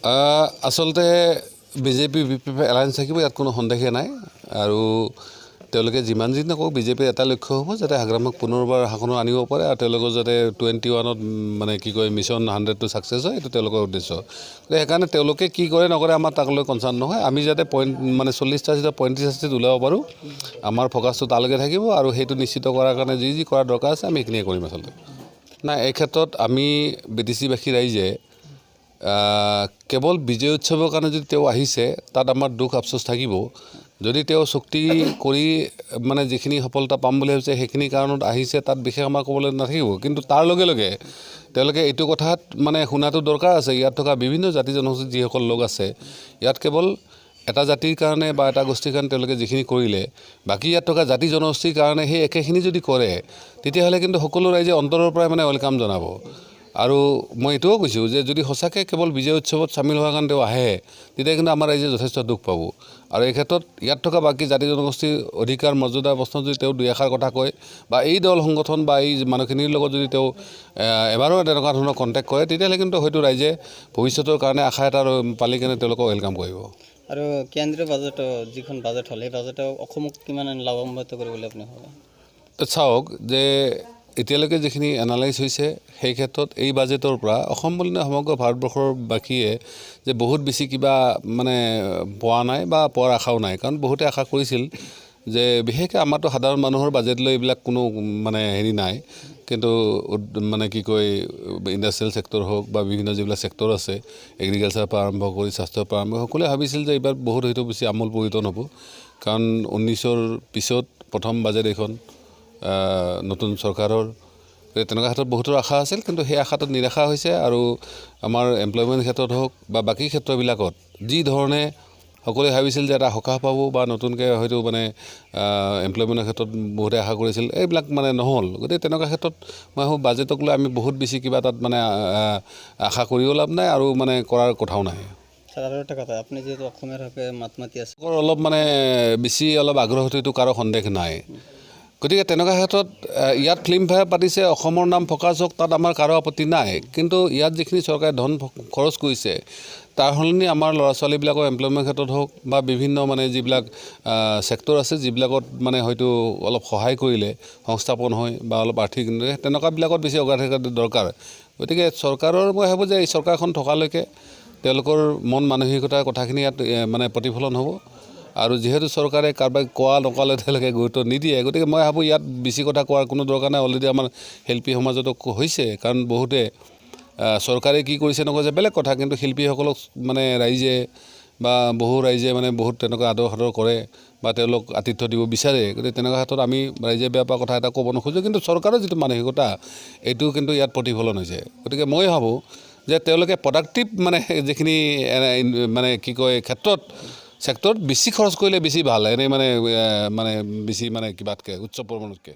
আচলতে BJP alliance থাকিব, ইয়াত কোনো সন্দেহে নাই। আৰু তেওঁলোকে যিমান যি নকওক, বিজেপিৰ এটা লক্ষ্য হ'ব যাতে হাগ্ৰামক পুনৰবাৰ শাসনত আনিব পাৰে আৰু তেওঁলোকৰ যাতে 21ত মানে কি কয় মিছন 100টো ছাকচেছ হয়, এইটো তেওঁলোকৰ উদ্দেশ্য। সেইকাৰণে তেওঁলোকে কি কৰে নকৰে আমাৰ তাক লৈ কনচাৰ্ণ নহয়। আমি যাতে মানে 40টা চিটত 35টা চিট ওলাব পাৰোঁ, আমাৰ ফ'কাছটো তালৈকে থাকিব আৰু সেইটো নিশ্চিত কৰাৰ কাৰণে যি কৰাৰ দৰকাৰ আছে আমি সেইখিনিয়ে কৰিম। আচলতে নাই, এই ক্ষেত্ৰত আমি BTC-বাসী ৰাইজে কেৱল বিজয় উৎসৱৰ কাৰণে যদি তেওঁ আহিছে, তাত আমাৰ দুখ আফচোচ থাকিব। যদি তেওঁ চুক্তি কৰি মানে যিখিনি সফলতা পাম বুলি ভাবিছে সেইখিনি কাৰণত আহিছে, তাত বিশেষ আমাৰ ক'বলৈ নাথাকিব। কিন্তু তাৰ লগে লগে তেওঁলোকে এইটো কথাত মানে শুনাটো দৰকাৰ আছে, ইয়াত থকা বিভিন্ন জাতি জনগোষ্ঠী যিসকল লোক আছে, ইয়াত কেৱল এটা জাতিৰ কাৰণে বা এটা গোষ্ঠীৰ কাৰণে তেওঁলোকে যিখিনি কৰিলে, বাকী ইয়াত থকা জাতি জনগোষ্ঠীৰ কাৰণে সেই একেখিনি যদি কৰে, তেতিয়াহ'লে কিন্তু সকলো ৰাইজে অন্তৰৰ পৰাই মানে ৱেলকাম জনাব। আৰু মই এইটোও কৈছোঁ যে যদি সঁচাকৈ কেৱল বিজয় উৎসৱত চামিল হোৱাৰ কাৰণে তেওঁ আহে, তেতিয়া কিন্তু আমাৰ ৰাইজে যথেষ্ট দুখ পাব। আৰু এই ক্ষেত্ৰত ইয়াত থকা বাকী জাতি জনগোষ্ঠীৰ অধিকাৰ মৰ্যাদাৰ প্ৰশ্নত যদি তেওঁ দুই এষাৰ কথা কয় বা এই দল সংগঠন বা এই মানুহখিনিৰ লগত যদি তেওঁ এবাৰো তেনেকুৱা ধৰণৰ কণ্টেক্ট কৰে, তেতিয়াহ'লে কিন্তু হয়তো ৰাইজে ভৱিষ্যতৰ কাৰণে আশা এটা পালি কেনে তেওঁলোকক ৱেলকাম কৰিব। আৰু কেন্দ্ৰীয় বাজেটো যিখন বাজেট হ'ল, সেই বাজেটে অসমক কিমান লাভান্বিত কৰিবলৈ আপুনি ভাবে? চাওক যে এতিয়ালৈকে যিখিনি এনালাইজ হৈছে সেই ক্ষেত্ৰত এই বাজেটৰ পৰা অসম বুলি নহয় সমগ্ৰ ভাৰতবৰ্ষৰ বাকীয়ে যে বহুত বেছি কিবা মানে পোৱা নাই বা পোৱাৰ আশাও নাই। কাৰণ বহুতে আশা কৰিছিল যে বিশেষকৈ আমাৰতো সাধাৰণ মানুহৰ বাজেট লৈ এইবিলাক কোনো মানে হেৰি নাই, কিন্তু মানে কি কয় ইণ্ডাষ্ট্ৰিয়েল ছেক্টৰ হওক বা বিভিন্ন যিবিলাক ছেক্টৰ আছে, এগ্ৰিকালচাৰৰ পৰা আৰম্ভ কৰি স্বাস্থ্যৰ পৰা আৰম্ভ কৰি সকলোৱে ভাবিছিল যে এইবাৰ বহুত হয়তো বেছি আমোল পৰিৱৰ্তন হ'ব। কাৰণ 19ৰ পিছত প্ৰথম বাজেট এইখন নতুন চৰকাৰৰ, তেনেকুৱা ক্ষেত্ৰত বহুতৰ আশা আছিল, কিন্তু সেই আশাটোত নিৰাশা হৈছে। আৰু আমাৰ এমপ্লয়মেণ্ট ক্ষেত্ৰত হওক বা বাকী ক্ষেত্ৰবিলাকত যি ধৰণে সকলোৱে ভাবিছিল যে এটা সকাহ পাব বা নতুনকৈ হয়তো মানে এমপ্লয়মেণ্টৰ ক্ষেত্ৰত বহুতে আশা কৰিছিল, এইবিলাক মানে নহ'ল। গতিকে তেনেকুৱা ক্ষেত্ৰত মই ভাবোঁ বাজেটক লৈ আমি বহুত বেছি কিবা তাত মানে আশা কৰিও লাভ নাই আৰু মানে কৰাৰ কথাও নাই। আৰু এটা কথা, আপুনি যিহেতু অসমীয়াৰ হকে মাত মাতি আছে, অলপ মানে বেছি অলপ আগ্ৰহটোতো কাৰো সন্দেহ নাই। গতিকে তেনেকুৱা ক্ষেত্ৰত ইয়াত ফিল্মফেয়াৰ পাতিছে, অসমৰ নাম ফ'কাছ হওক, তাত আমাৰ কাৰো আপত্তি নাই। কিন্তু ইয়াত যিখিনি চৰকাৰে ধন খৰচ কৰিছে তাৰ সলনি আমাৰ ল'ৰা ছোৱালীবিলাকৰ এমপ্লয়মেণ্ট ক্ষেত্ৰত হওক বা বিভিন্ন মানে যিবিলাক ছেক্টৰ আছে যিবিলাকত মানে হয়তো অলপ সহায় কৰিলে সংস্থাপন হয় বা অলপ আৰ্থিক তেনেকুৱাবিলাকত বেছি অগ্ৰাধিকাৰ দৰকাৰ। গতিকে চৰকাৰৰ মই ভাবোঁ যে এই চৰকাৰখন থকালৈকে তেওঁলোকৰ মন মানসিকতাৰ কথাখিনি ইয়াত মানে প্ৰতিফলন হ'ব। আৰু যিহেতু চৰকাৰে কাৰোবাক কোৱা নক'লে তেওঁলোকে গুৰুত্ব নিদিয়ে, গতিকে মই ভাবোঁ ইয়াত বেছি কথা কোৱাৰ কোনো দৰকাৰ নাই। অলৰেডি আমাৰ শিল্পী সমাজতো হৈছে, কাৰণ বহুতে চৰকাৰে কি কৰিছে নকৰিছে বেলেগ কথা, কিন্তু শিল্পীসকলক মানে ৰাইজে বা বহু ৰাইজে মানে বহুত তেনেকুৱা আদৰ সাদৰ কৰে বা তেওঁলোক আতিথ্য দিব বিচাৰে। গতিকে তেনেকুৱা ক্ষেত্ৰত আমি ৰাইজে বেয়া পোৱা কথা এটা ক'ব নোখোজোঁ, কিন্তু চৰকাৰৰ যিটো মানসিকতা এইটো কিন্তু ইয়াত প্ৰতিফলন হৈছে। গতিকে মই ভাবোঁ যে তেওঁলোকে প্ৰডাক্টিভ মানে যিখিনি মানে কি কয় ছেক্টৰত বেছি খৰচ কৰিলে বেছি ভাল, এনেই মানে বেছি মানে কিবাতকৈ উচ্চ পৰিমাণতকৈ।